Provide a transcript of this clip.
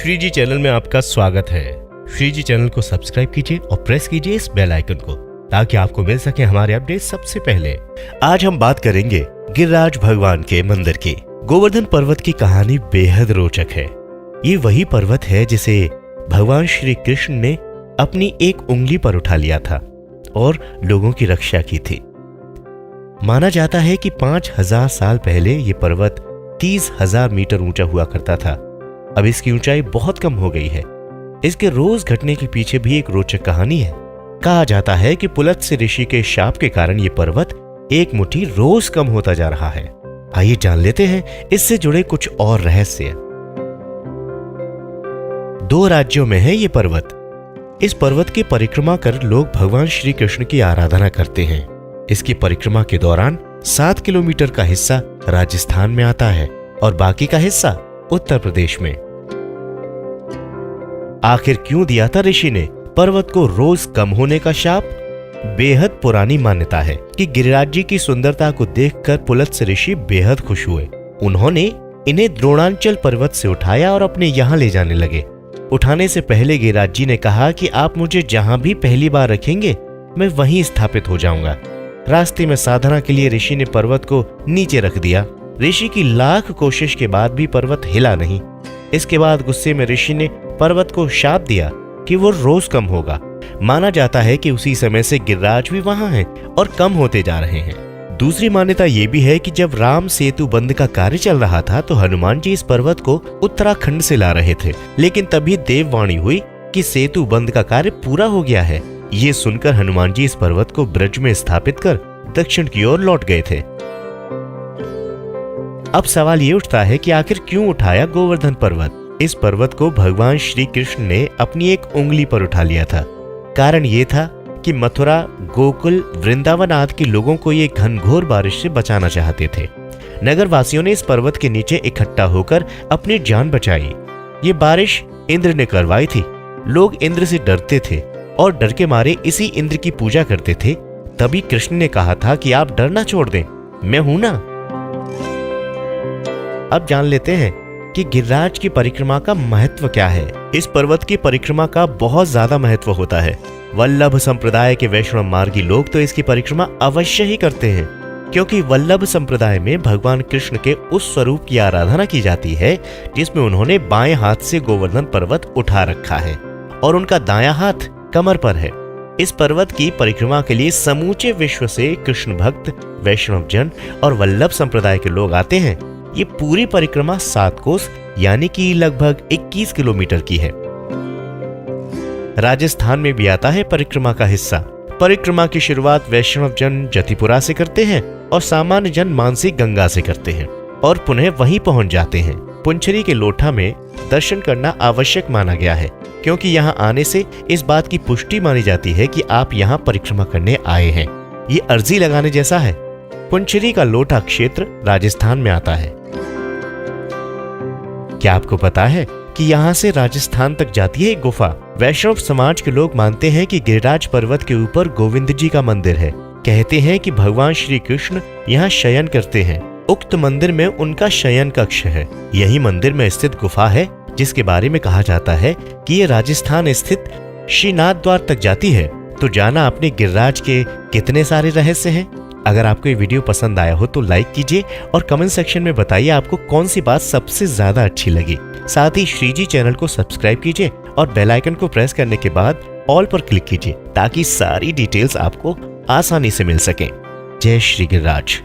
श्री जी channel में आपका स्वागत है। श्री जी चैनल को सब्सक्राइब कीजिए और प्रेस कीजिए इस बेल आइकन को ताकि आपको मिल सके हमारे अपडेट सबसे पहले। आज हम बात करेंगे गिरिराज भगवान के मंदिर की। गोवर्धन पर्वत की कहानी बेहद रोचक है। ये वही पर्वत है जिसे भगवान श्री कृष्ण ने अपनी एक उंगली पर उठा लिया था और लोगों की रक्षा की थी। माना जाता है कि 5000 साल पहले ये पर्वत 30,000 मीटर ऊंचा हुआ करता था। अब इसकी ऊंचाई बहुत कम हो गई है। इसके रोज घटने के पीछे भी एक रोचक कहानी है। कहा जाता है कि पुलत्स्य ऋषि के शाप के कारण ये पर्वत एक मुट्ठी रोज कम होता जा रहा है। आइए जान लेते हैं इससे जुड़े कुछ और रहस्य। 2 राज्यों में है ये पर्वत। इस पर्वत की परिक्रमा कर लोग भगवान श्री कृष्ण की आराधना करते हैं। इसकी परिक्रमा के दौरान 7 किलोमीटर का हिस्सा राजस्थान में आता है और बाकी का हिस्सा उत्तर प्रदेश में। आखिर क्यों दिया था ऋषि ने पर्वत को रोज कम होने का शाप? बेहद पुरानी मान्यता है कि गिरिराज जी की सुंदरता को देखकर पुलत्स्य ऋषि बेहद खुश हुए। उन्होंने इन्हें द्रोणांचल पर्वत से उठाया और अपने यहाँ ले जाने लगे। उठाने से पहले गिरिराज जी ने कहा कि आप मुझे जहां भी पहली बार रखेंगे मैं वहीं स्थापित हो जाऊंगा। रास्ते में साधना के लिए ऋषि ने पर्वत को नीचे रख दिया। ऋषि की लाख कोशिश के बाद भी पर्वत हिला नहीं। इसके बाद गुस्से में ऋषि ने पर्वत को शाप दिया कि वो रोज कम होगा। माना जाता है कि उसी समय से गिरिराज भी वहां हैं और कम होते जा रहे हैं। दूसरी मान्यता ये भी है कि जब राम सेतु बंध का कार्य चल रहा था तो हनुमान जी इस पर्वत को उत्तराखंड से ला रहे थे, लेकिन तभी देववाणी हुई कि सेतु बंध का कार्य पूरा हो गया है। ये सुनकर हनुमान जी इस पर्वत को ब्रज में स्थापित कर दक्षिण की ओर लौट गए थे। अब सवाल ये उठता है कि आखिर क्यों उठाया गोवर्धन पर्वत? इस पर्वत को भगवान श्री कृष्ण ने अपनी एक उंगली पर उठा लिया था। कारण ये था कि मथुरा, गोकुल, वृंदावन आदि के लोगों को ये घनघोर बारिश से बचाना चाहते थे। नगर वासियों ने इस पर्वत के नीचे इकट्ठा होकर अपनी जान बचाई। ये बारिश इंद्र ने करवाई थी। लोग इंद्र से डरते थे और डर के मारे इसी इंद्र की पूजा करते थे। तभी कृष्ण ने कहा था कि आप डरना छोड़ दें, मैं हूं ना। अब जान लेते हैं कि गिरिराज की परिक्रमा का महत्व क्या है। इस पर्वत की परिक्रमा का बहुत ज्यादा महत्व होता है। वल्लभ संप्रदाय के वैष्णव मार्गी लोग तो इसकी परिक्रमा अवश्य ही करते हैं, क्योंकि वल्लभ संप्रदाय में भगवान कृष्ण के उस स्वरूप की आराधना की जाती है जिसमें उन्होंने बाएं हाथ से गोवर्धन पर्वत उठा रखा है और उनका दायां हाथ कमर पर है। इस पर्वत की परिक्रमा के लिए समूचे विश्व से कृष्ण भक्त, वैष्णव जन और वल्लभ संप्रदाय के लोग आते हैं। ये पूरी परिक्रमा 7 कोस यानी कि लगभग 21 किलोमीटर की है। राजस्थान में भी आता है परिक्रमा का हिस्सा। परिक्रमा की शुरुआत वैष्णव जन जतिपुरा से करते हैं और सामान्य जन मानसी गंगा से करते हैं और पुनः वहीं पहुंच जाते हैं। पुंचरी के लोठा में दर्शन करना आवश्यक माना गया है, क्योंकि यहाँ आने से इस बात की पुष्टि मानी जाती है कि आप यहाँ परिक्रमा करने आए हैं। ये अर्जी लगाने जैसा है। पुंचरी का लोठा क्षेत्र राजस्थान में आता है। क्या आपको पता है कि यहाँ से राजस्थान तक जाती है एक गुफा? वैष्णव समाज के लोग मानते हैं कि गिरिराज पर्वत के ऊपर गोविंद जी का मंदिर है। कहते हैं कि भगवान श्री कृष्ण यहाँ शयन करते हैं। उक्त मंदिर में उनका शयन कक्ष है। यही मंदिर में स्थित गुफा है जिसके बारे में कहा जाता है कि ये राजस्थान स्थित श्रीनाथ द्वार तक जाती है। तो जाना आपने गिरिराज के कितने सारे रहस्य हैं। अगर आपको ये वीडियो पसंद आया हो तो लाइक कीजिए और कमेंट सेक्शन में बताइए आपको कौन सी बात सबसे ज्यादा अच्छी लगी। साथ ही श्री जी चैनल को सब्सक्राइब कीजिए और बेल आइकन को प्रेस करने के बाद ऑल पर क्लिक कीजिए ताकि सारी डिटेल्स आपको आसानी से मिल सके। जय श्री गिरिराज।